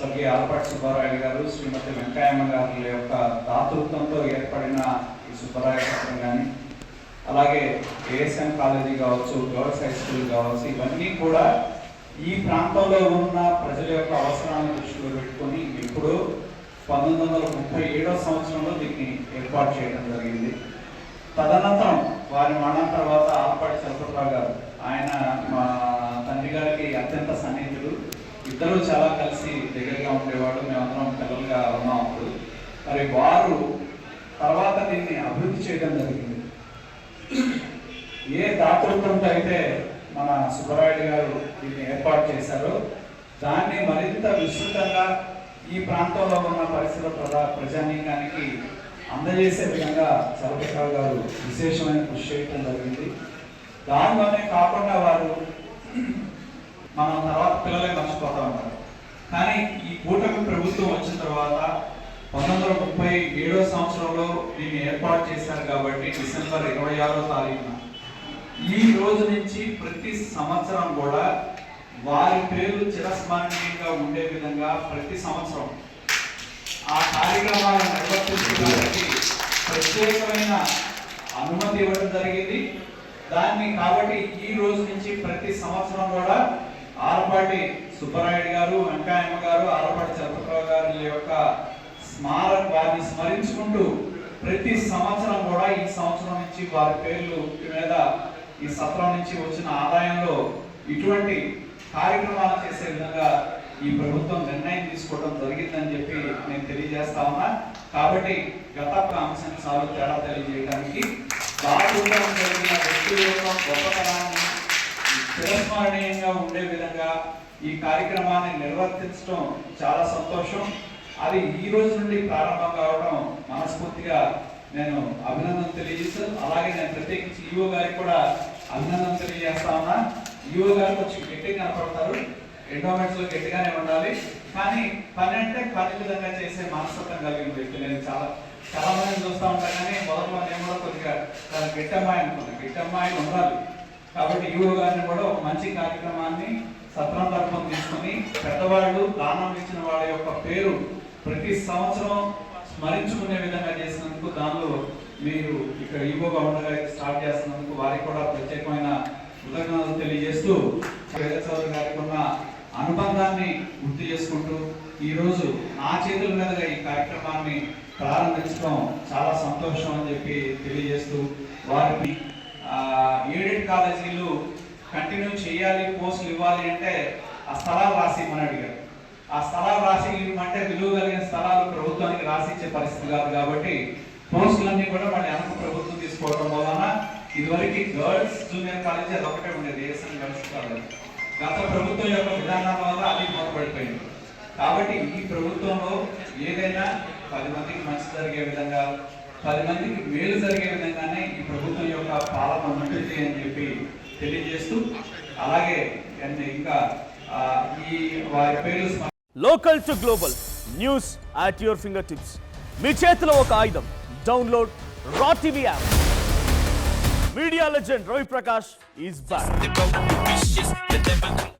స్వర్గీయ ఆలపాటి సుబ్బారాయుడు గారు, శ్రీమతి వెంకయ్యమ్మ గారి యొక్క దాతృత్వంతో ఏర్పడిన ఈ సుబ్బరాయ సత్రం కానీ, అలాగే ఏఎస్ఎం కాలేజీ కావచ్చు, గర్ల్స్ హై స్కూల్ కావచ్చు, ఇవన్నీ కూడా ఈ ప్రాంతంలో ఉన్న ప్రజల యొక్క అవసరాలను దృష్టిలో పెట్టుకొని ఇప్పుడు 1937వ సంవత్సరంలో దీన్ని ఏర్పాటు చేయడం జరిగింది. తదనంతరం వారి మరణం తర్వాత ఆలపాటి చలపతిరావు గారు, ఆయన మా తండ్రి గారికి అత్యంత సన్నిహితుడు, ఇద్దరు చాలా కలిసి దగ్గరగా ఉండేవాడు, మేమందరం పిల్లలుగా ఉన్నాం అప్పుడు. మరి వారు తర్వాత దీన్ని అభివృద్ధి చేయడం జరిగింది. ఏ దాతృత్వంతో అయితే మన సుబ్బరాయుడు గారు దీన్ని ఏర్పాటు చేశారో దాన్ని మరింత విస్తృతంగా ఈ ప్రాంతంలో ఉన్న పరిసర ప్రజానీకానికి అందజేసే విధంగా చలపతిరావు గారు విశేషమైన కృషి చేయడం జరిగింది. దానిలోనే కాకుండా వారు మనం తర్వాత పిల్లలే మర్చిపోతూ ఉంటారు. కానీ ఈ కూటమి ప్రభుత్వం వచ్చిన తర్వాత 1937వ సంవత్సరంలో దీన్ని ఏర్పాటు చేశారు కాబట్టి డిసెంబర్ 26వ తారీఖున ఈ రోజు నుంచి ప్రతి సంవత్సరం కూడా వారి పేర్లు చిరస్మరణీయంగా ఉండే విధంగా ప్రతి సంవత్సరం ఆ కార్యక్రమాలను నిర్వర్తించడానికి ప్రత్యేకమైన అనుమతి ఇవ్వడం జరిగింది. దాన్ని కాబట్టి ఈ రోజు నుంచి ప్రతి సంవత్సరం కూడా ఆలపాటి సుబ్బరాయుడు గారు, వెంకయ్యమ్మ గారు, ఆలపాటి చలపతిరావు గారి యొక్క వారిని స్మరించుకుంటూ ప్రతి సంవత్సరం కూడా ఈ సంవత్సరం నుంచి వారి పేర్లు మీద ఈ సత్రం నుంచి వచ్చిన ఆదాయంలో ఇటువంటి కార్యక్రమాలు చేసే విధంగా ఈ ప్రభుత్వం నిర్ణయం తీసుకోవడం జరిగిందని చెప్పి నేను తెలియజేస్తా ఉన్నా. కాబట్టి గత అంశాన్ని చాలా తేడా తెలియజేయడానికి దాదాపు జరిగిన వ్యక్తుల యొక్క గొప్పతనాన్ని చిరస్మరణీయంగా ఉండే విధంగా ఈ కార్యక్రమాన్ని నిర్వర్తించడం చాలా సంతోషం. అది ఈ రోజు నుండి ప్రారంభం కావడం మనస్ఫూర్తిగా నేను అభినందన తెలియజేస్తాను. అలాగే నేను ప్రత్యేకించి ఈఓ గారికి కూడా అభినందన తెలియజేస్తా ఉన్నా. ఈఓ గారికి వచ్చి గట్టిగా కనపడతారు, ఎండోమెంట్స్ లో గట్టిగానే ఉండాలి, కానీ పని అంటే పని విధంగా చేసే మనస్తత్వం కలిగిన వ్యక్తి. నేను చాలా మందిని చూస్తూ ఉంటాను, కానీ మొదట్లో నేను కూడా కొద్దిగా గిట్టమ్మాయి అనుకున్నాను, గిట్టమ్మాయి ఉండాలి. కాబట్టి ఈఓ గారిని కూడా ఒక మంచి కార్యక్రమాన్ని సత్రం తరఫున తీసుకుని పెద్దవాళ్ళు దానం ఇచ్చిన వాళ్ళ యొక్క పేరు ప్రతి సంవత్సరం స్మరించుకునే విధంగా చేసినందుకు, దానిలో మీరు ఇక్కడ ఈవోగా ఉండగా స్టార్ట్ చేస్తున్నందుకు వారికి కూడా ప్రత్యేకమైన కృతజ్ఞతలు తెలియజేస్తూ చౌదరి గారికి ఉన్న అనుబంధాన్ని గుర్తు చేసుకుంటూ ఈరోజు నా చేతుల మీదుగా ఈ కార్యక్రమాన్ని ప్రారంభించడం చాలా సంతోషం అని చెప్పి తెలియజేస్తూ, వారికి ఎయిడెడ్ కాలేజీలు కంటిన్యూ చేయాలి, పోస్టులు ఇవ్వాలి అంటే ఆ స్థలాలు రాసి ఇవ్వమని అడిగారు. ఆ స్థలాలు రాసి ఇవ్వమంటే విలువ కలిగిన స్థలాలు ప్రభుత్వానికి రాసిచ్చే పరిస్థితి కాదు. కాబట్టి పోస్టులన్నీ కూడా మళ్ళీ వెనక ప్రభుత్వం తీసుకోవడం వలన ఇదివరకు గర్ల్స్ జూనియర్ కాలేజ్ అది ఒకటే ఉండేది, ఏఎస్ఎం గర్ల్స్ కాలేజ్. గత ప్రభుత్వం యొక్క విధానం వల్ల అది మూతపడిపోయింది. కాబట్టి ఈ ప్రభుత్వంలో ఏదైనా 10 మందికి మంచి జరిగే విధంగా, 10 మందికి మేలు జరిగే విధంగానే ఈ ప్రభుత్వం యొక్క పాలన ఉంటుంది అని చెప్పి తెలియజేస్తూ, అలాగే ఇంకా ఈ వారి పేరు local to global news at your fingertips. మీ చేతిలో ఒక ఆయుధం. Download raw TV app. Media legend Ravi Prakash is back.